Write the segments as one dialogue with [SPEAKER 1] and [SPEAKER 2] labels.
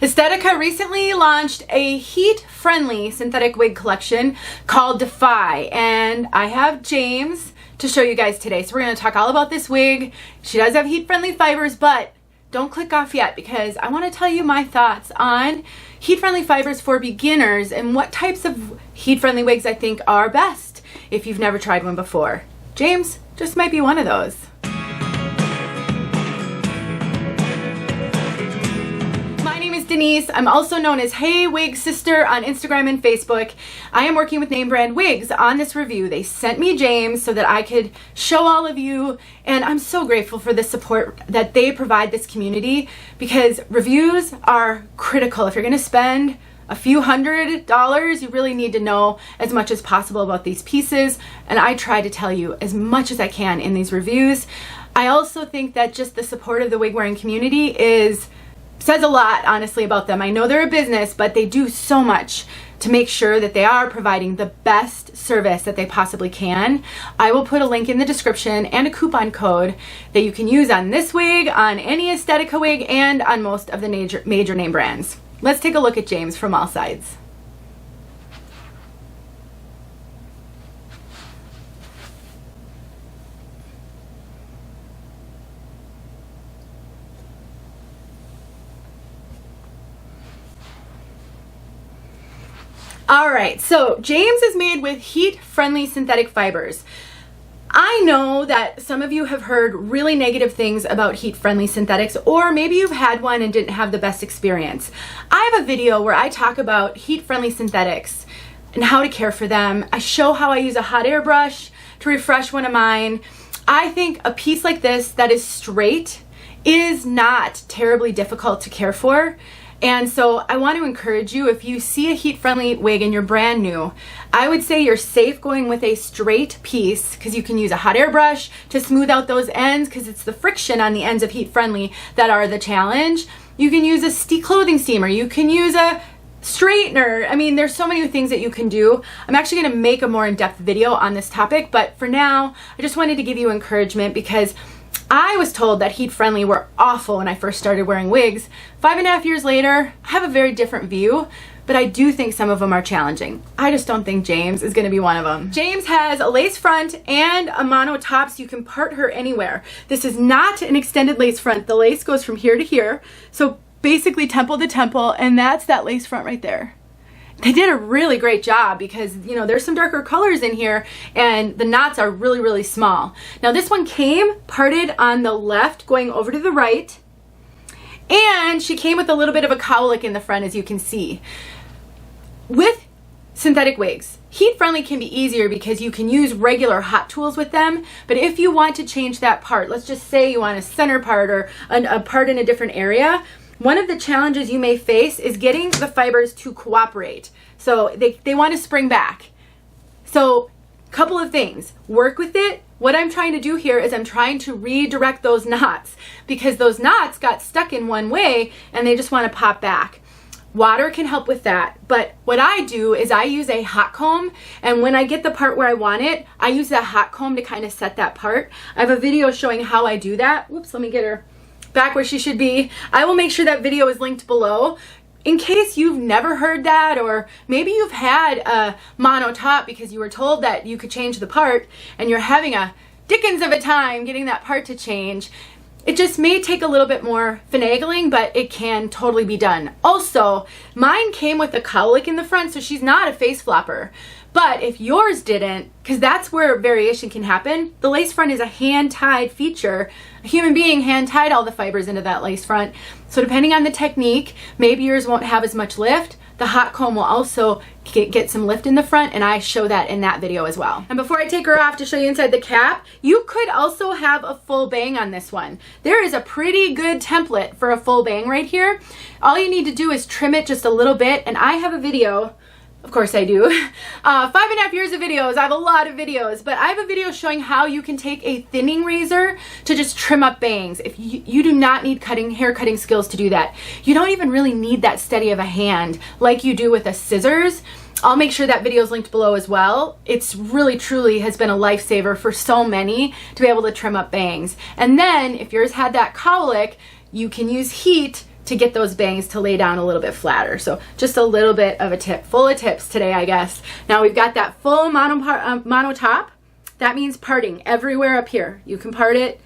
[SPEAKER 1] Estetica recently launched a heat-friendly synthetic wig collection called 𝘠𝑓𝑦, and I have James to show you guys today. So we're going to talk all about this wig. She does have heat-friendly fibers, but don't click off yet because I want to tell you my thoughts on heat-friendly fibers for beginners and what types of heat-friendly wigs I think are best if you've never tried one before. James just might be one of those. Denise. I'm also known as Hey Wig Sister on Instagram and Facebook. I am working with name brand wigs on this review. They sent me James so that I could show all of you, and I'm so grateful for the support that they provide this community because reviews are critical. If you're going to spend a few $100s, you really need to know as much as possible about these pieces, and I try to tell you as much as I can in these reviews. I also think that just the support of the wig wearing community says a lot, honestly, about them. I know they're a business, but they do so much to make sure that they are providing the best service that they possibly can. I will put a link in the description and a coupon code that you can use on this wig, on any Estetica wig, and on most of the major name brands. Let's take a look at James from all sides. Alright, so James is made with heat-friendly synthetic fibers. I know that some of you have heard really negative things about heat-friendly synthetics, or maybe you've had one and didn't have the best experience. I have a video where I talk about heat-friendly synthetics and how to care for them. I show how I use a hot air brush to refresh one of mine. I think a piece like this that is straight is not terribly difficult to care for. And so I want to encourage you, if you see a heat-friendly wig and you're brand new, I would say you're safe going with a straight piece because you can use a hot air brush to smooth out those ends because it's the friction on the ends of heat-friendly that are the challenge. You can use a clothing steamer. You can use a straightener. I mean, there's so many things that you can do. I'm actually going to make a more in-depth video on this topic, but for now, I just wanted to give you encouragement because I was told that heat-friendly were awful when I first started wearing wigs. 5.5 years later, I have a very different view, but I do think some of them are challenging. I just don't think James is going to be one of them. James has a lace front and a mono top, so you can part her anywhere. This is not an extended lace front. The lace goes from here to here, so basically temple to temple, and that's that lace front right there. They did a really great job because, you know, there's some darker colors in here and the knots are really, really small. Now this one came parted on the left going over to the right, and she came with a little bit of a cowlick in the front, as you can see. With synthetic wigs, heat-friendly can be easier because you can use regular hot tools with them, but if you want to change that part, let's just say you want a center part or a part in a different area, one of the challenges you may face is getting the fibers to cooperate. So they want to spring back. So a couple of things. Work with it. What I'm trying to do here is I'm trying to redirect those knots because those knots got stuck in one way and they just want to pop back. Water can help with that, but what I do is I use a hot comb, and when I get the part where I want it, I use that hot comb to kind of set that part. I have a video showing how I do that. Whoops, let me get her back where she should be. I will make sure that video is linked below in case you've never heard that, or maybe you've had a mono top because you were told that you could change the part and you're having a dickens of a time getting that part to change. It just may take a little bit more finagling, but it can totally be done. Also, mine came with a cowlick in the front, so she's not a face flopper. But if yours didn't, because that's where variation can happen, the lace front is a hand-tied feature. A human being hand-tied all the fibers into that lace front. So depending on the technique, maybe yours won't have as much lift. The hot comb will also get some lift in the front, and I show that in that video as well. And before I take her off to show you inside the cap, you could also have a full bang on this one. There is a pretty good template for a full bang right here. All you need to do is trim it just a little bit, and I have a video. Of course I do. 5.5 years of videos. I have a lot of videos, but I have a video showing how you can take a thinning razor to just trim up bangs. If you do not need hair cutting skills to do that. You don't even really need that steady of a hand like you do with a scissors. I'll make sure that video is linked below as well. It's really, truly has been a lifesaver for so many to be able to trim up bangs. And then if yours had that cowlick, you can use heat to get those bangs to lay down a little bit flatter. So just a little bit of a tip, full of tips today, I guess. Now we've got that full mono top. That means parting everywhere up here. You can part it.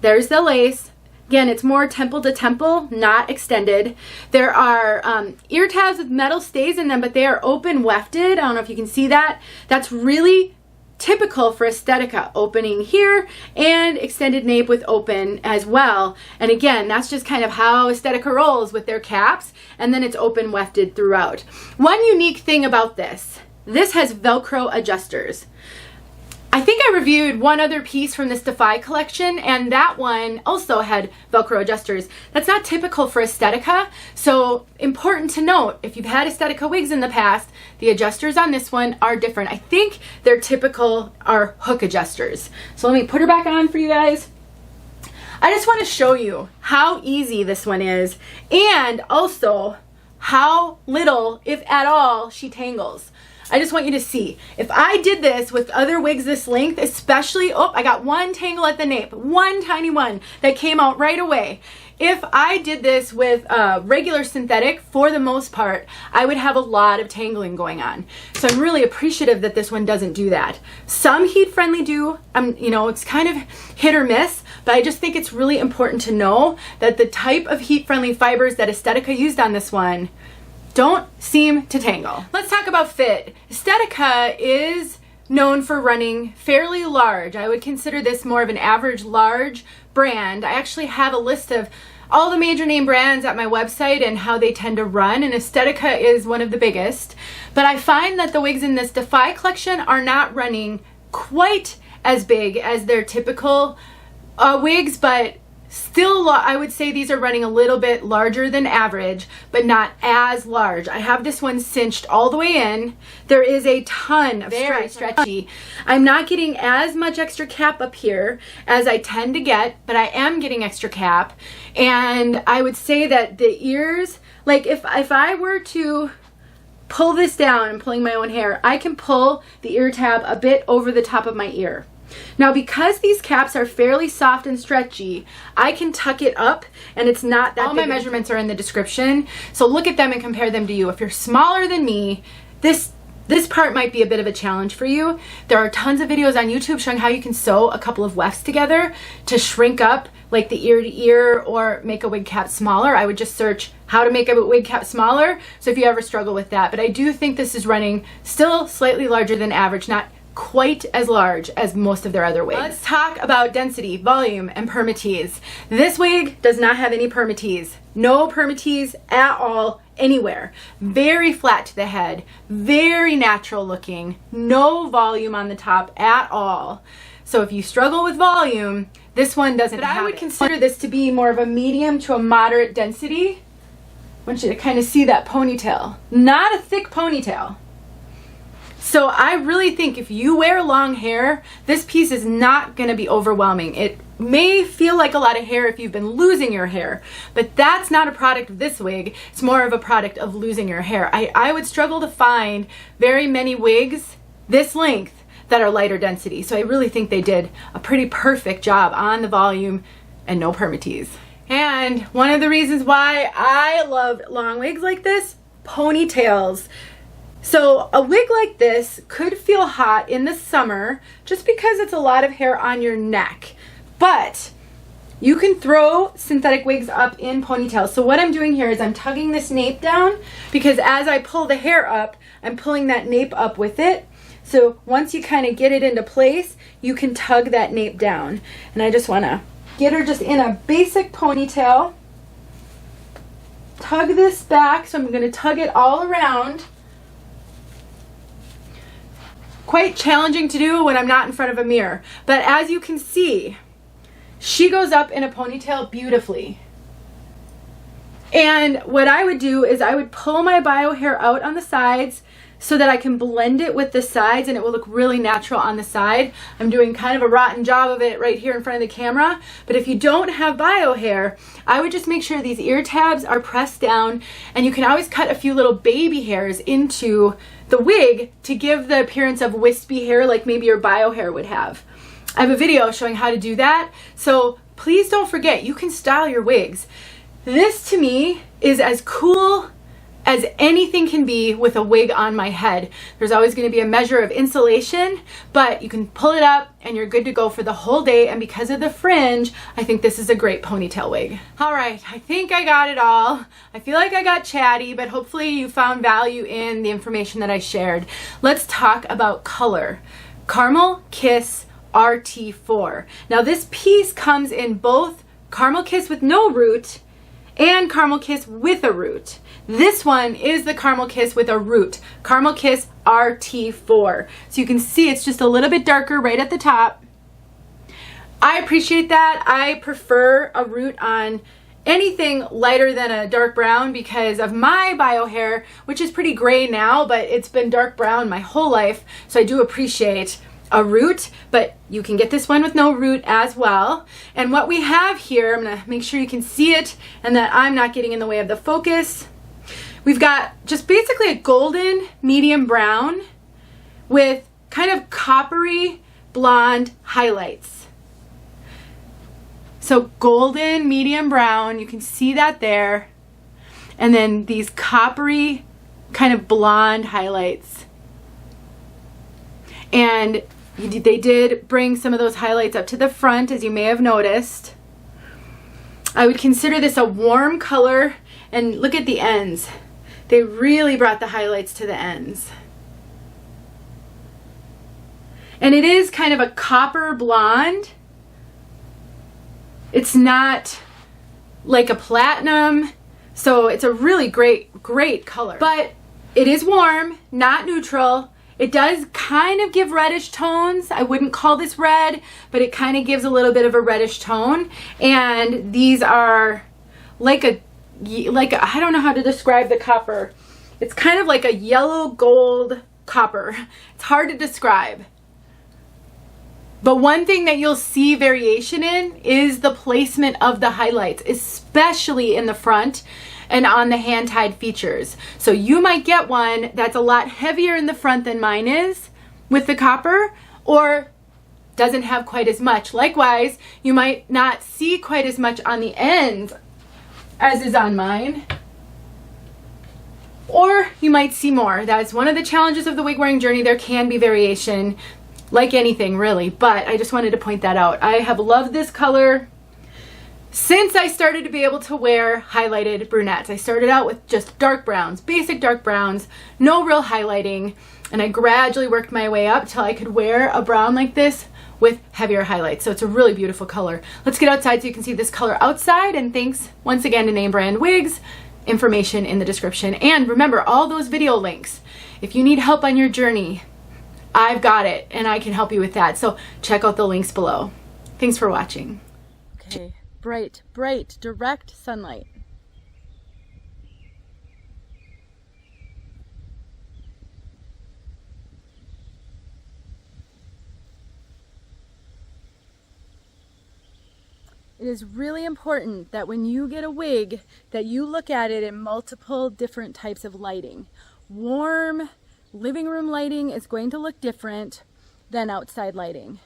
[SPEAKER 1] There's the lace. Again, it's more temple to temple, not extended. There are ear tabs with metal stays in them, but they are open wefted. I don't know if you can see that. That's really typical for Estetica, opening here and extended nape with open as well. And again, that's just kind of how Estetica rolls with their caps, and then it's open wefted throughout. One unique thing about this has Velcro adjusters. I think I reviewed one other piece from this 𝘠𝘠 collection, and that one also had Velcro adjusters. That's not typical for Estetica, so important to note, if you've had Estetica wigs in the past, the adjusters on this one are different. I think their typical are hook adjusters. So let me put her back on for you guys. I just want to show you how easy this one is, and also how little, if at all, she tangles. I just want you to see. If I did this with other wigs this length, especially, oh, I got one tangle at the nape, one tiny one that came out right away. If I did this with regular synthetic, for the most part, I would have a lot of tangling going on. So I'm really appreciative that this one doesn't do that. Some heat-friendly do, you know, it's kind of hit or miss, but I just think it's really important to know that the type of heat-friendly fibers that Estetica used on this one don't seem to tangle. Let's talk about fit. Estetica is known for running fairly large. I would consider this more of an average large brand. I actually have a list of all the major name brands at my website and how they tend to run, and Estetica is one of the biggest. But I find that the wigs in this 𝘠𝘠 collection are not running quite as big as their typical wigs, but still, I would say these are running a little bit larger than average, but not as large. I have this one cinched all the way in. There is a ton of stretchy. I'm not getting as much extra cap up here as I tend to get, but I am getting extra cap. And I would say that the ears, like if I were to pull this down, I'm pulling my own hair, I can pull the ear tab a bit over the top of my ear. Now, because these caps are fairly soft and stretchy, I can tuck it up and it's not that big. All my measurements are in the description, so look at them and compare them to you. If you're smaller than me, this part might be a bit of a challenge for you. There are tons of videos on YouTube showing how you can sew a couple of wefts together to shrink up like the ear to ear or make a wig cap smaller. I would just search how to make a wig cap smaller, so if you ever struggle with that. But I do think this is running still slightly larger than average, not quite as large as most of their other wigs. Let's talk about density, volume, and Permatease. This wig does not have any Permatease. No Permatease at all, anywhere. Very flat to the head, very natural looking, no volume on the top at all. So if you struggle with volume, this one doesn't have it. I would consider this to be more of a medium to a moderate density. I want you to kind of see that ponytail. Not a thick ponytail. So I really think if you wear long hair, this piece is not going to be overwhelming. It may feel like a lot of hair if you've been losing your hair, but that's not a product of this wig. It's more of a product of losing your hair. I would struggle to find very many wigs this length that are lighter density. So I really think they did a pretty perfect job on the volume and no Permatease. And one of the reasons why I love long wigs like this, ponytails. So a wig like this could feel hot in the summer just because it's a lot of hair on your neck, but you can throw synthetic wigs up in ponytails. So what I'm doing here is I'm tugging this nape down because as I pull the hair up, I'm pulling that nape up with it. So once you kind of get it into place, you can tug that nape down. And I just want to get her just in a basic ponytail. Tug this back, so I'm going to tug it all around. Quite challenging to do when I'm not in front of a mirror, but as you can see, she goes up in a ponytail beautifully. And what I would do is I would pull my bio hair out on the sides so that I can blend it with the sides and it will look really natural on the side. I'm doing kind of a rotten job of it right here in front of the camera, but if you don't have bio hair, I would just make sure these ear tabs are pressed down, and you can always cut a few little baby hairs into the wig to give the appearance of wispy hair like maybe your bio hair would have. I have a video showing how to do that, so please don't forget, you can style your wigs. This to me is as cool as anything can be with a wig on my head. There's always going to be a measure of insulation, but you can pull it up and you're good to go for the whole day. And because of the fringe, I think this is a great ponytail wig. All right, I think I got it all. I feel like I got chatty, but hopefully you found value in the information that I shared. Let's talk about color. Caramel Kiss RT4. Now this piece comes in both Caramel Kiss with no root and Caramel Kiss with a root. This one is the Caramel Kiss with a root, Caramel Kiss RT4. So you can see it's just a little bit darker right at the top. I appreciate that. I prefer a root on anything lighter than a dark brown because of my bio hair, which is pretty gray now, but it's been dark brown my whole life. So I do appreciate a root, but you can get this one with no root as well. And what we have here, I'm gonna make sure you can see it and that I'm not getting in the way of the focus. We've got just basically a golden medium brown with kind of coppery blonde highlights. So golden medium brown, you can see that there. And then these coppery kind of blonde highlights. And they did bring some of those highlights up to the front, as you may have noticed. I would consider this a warm color, and look at the ends. They really brought the highlights to the ends. And it is kind of a copper blonde. It's not like a platinum, so it's a really great color. But it is warm, not neutral. It does kind of give reddish tones. I wouldn't call this red, but it kind of gives a little bit of a reddish tone. And these are like a I don't know how to describe the copper. It's kind of like a yellow gold copper. It's hard to describe. But one thing that you'll see variation in is the placement of the highlights, especially in the front and on the hand-tied features. So you might get one that's a lot heavier in the front than mine is with the copper, or doesn't have quite as much. Likewise, you might not see quite as much on the ends as is on mine, or you might see more. That's one of the challenges of the wig wearing journey. There can be variation, like anything really, but I just wanted to point that out. I have loved this color since I started to be able to wear highlighted brunettes. I started out with just dark browns, basic dark browns, no real highlighting, and I gradually worked my way up till I could wear a brown like this with heavier highlights. So it's a really beautiful color. Let's get outside so you can see this color outside, and thanks once again to Name Brand Wigs. Information in the description. And remember, all those video links, if you need help on your journey, I've got it and I can help you with that. So check out the links below. Thanks for watching. Okay, bright, direct sunlight. It is really important that when you get a wig that you look at it in multiple different types of lighting. Warm living room lighting is going to look different than outside lighting.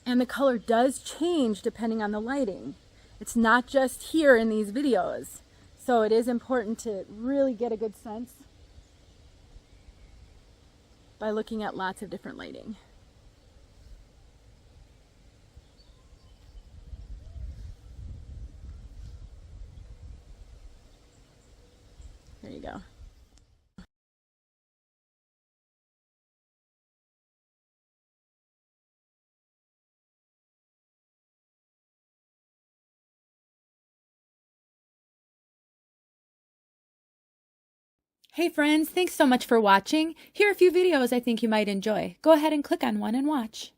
[SPEAKER 1] And the color does change depending on the lighting. It's not just here in these videos. So it is important to really get a good sense by looking at lots of different lighting. There you go. Hey friends, thanks so much for watching. Here are a few videos I think you might enjoy. Go ahead and click on one and watch.